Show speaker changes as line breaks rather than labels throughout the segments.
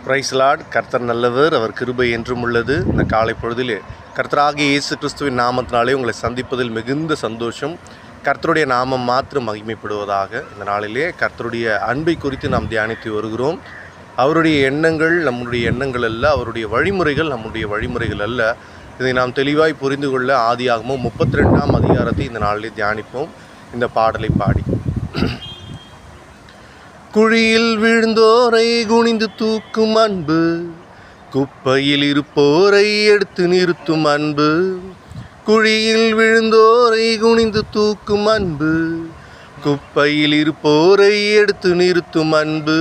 Price Lord. கர்த்தர் நல்லவர், அவர் கிருபை என்றும் உள்ளது. இந்த காலை பொழுதிலே கர்த்தராகிய இயேசு கிறிஸ்துவின் நாமத்தினாலே உங்களை சந்திப்பதில் மிகுந்த சந்தோஷம். கர்த்தருடைய நாமம் மாத்திரம் மகிமைப்படுவதாக. இந்த நாளிலே கர்த்தருடைய அன்பை குறித்து நாம் தியானித்து வருகிறோம். அவருடைய எண்ணங்கள் நம்முடைய எண்ணங்கள் அல்ல, அவருடைய வழிமுறைகள் நம்முடைய வழிமுறைகள் அல்ல. இதை நாம் தெளிவாய் புரிந்து கொள்ள ஆதியாகமம் 32ஆம் அதிகாரத்தை இந்த நாளிலே தியானிப்போம். இந்த பாடலை பாடி. குழியில் விழுந்தோரை குனிந்து தூக்கும் அன்பு, குப்பையில் இருப்போரை எடுத்து நிறுத்தும் அன்பு. குழியில் விழுந்தோரை குனிந்து தூக்கும் அன்பு, குப்பையில் இருப்போரை எடுத்து நிறுத்தும் அன்பு.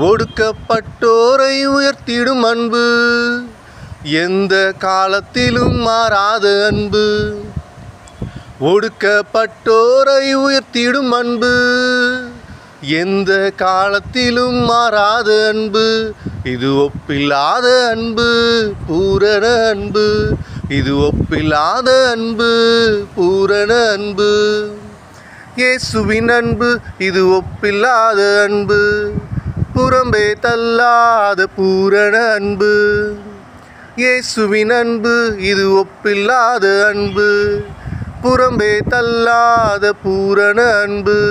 ஒடுக்கப்பட்டோரை உயர்த்திடும் அன்பு, எந்த காலத்திலும் மாறாத அன்பு. ஒடுக்கப்பட்டோரை உயர்த்திடும் அன்பு, எந்த காலத்திலும் மாறாத அன்பு. இது ஒப்பில்லாத அன்பு, பூரண அன்பு. இது ஒப்பில்லாத அன்பு, பூரண அன்பு. இயேசுவின் அன்பு இது ஒப்பில்லாத அன்பு, புறம்பே தள்ளாத பூரண அன்பு. இயேசுவின் அன்பு இது ஒப்பில்லாத அன்பு, புறம்பே தள்ளாத பூரண அன்பு.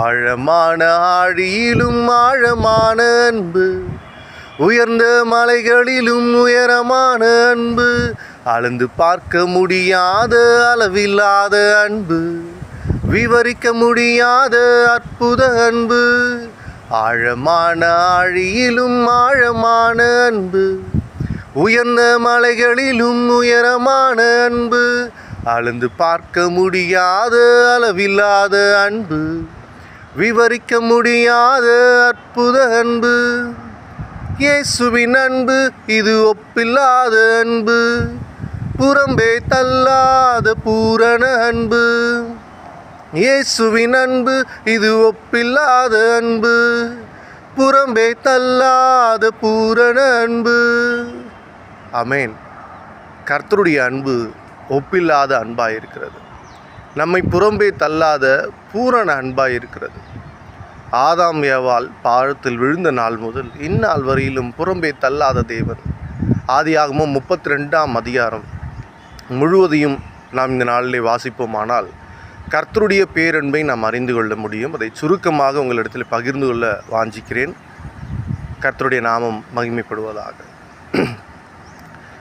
ஆழமான ஆழியிலும் ஆழமான அன்பு, உயர்ந்த மலைகளிலும் உயரமான அன்பு. அளந்து பார்க்க முடியாத அளவில்லாத அன்பு, விவரிக்க முடியாத அற்புத அன்பு. ஆழமான ஆழியிலும் ஆழமான அன்பு, உயர்ந்த மலைகளிலும் உயரமான அன்பு. அளந்து பார்க்க முடியாத அளவில்லாத அன்பு, விவரிக்க முடியாத அற்புத அன்பு. இயேசுவின் அன்பு இது ஒப்பில்லாத அன்பு, புறம்பே தள்ளாத பூரண அன்பு. இயேசுவின் அன்பு இது ஒப்பில்லாத அன்பு, புறம்பே தள்ளாத பூரண அன்பு. ஆமென். கர்த்தருடைய அன்பு ஒப்பில்லாத அன்பாய் இருக்கிறது. நம்மை புறம்பே தள்ளாத பூரண அன்பாய் இருக்கிறது. ஆதாம் ஏவாள் பாவத்தில் விழுந்த நாள் முதல் இந்நாள் வரையிலும் புறம்பே தள்ளாத தேவன். ஆதியாகமம் 32ஆம் அதிகாரம் முழுவதையும் நாம் இந்த நாளிலே வாசிப்போமானால் கர்த்தருடைய பேரன்பை நாம் அறிந்து கொள்ள முடியும். அதை சுருக்கமாக உங்களிடத்தில் பகிர்ந்து கொள்ள வாஞ்சிக்கிறேன். கர்த்தருடைய நாமம் மகிமைப்படுவதாக.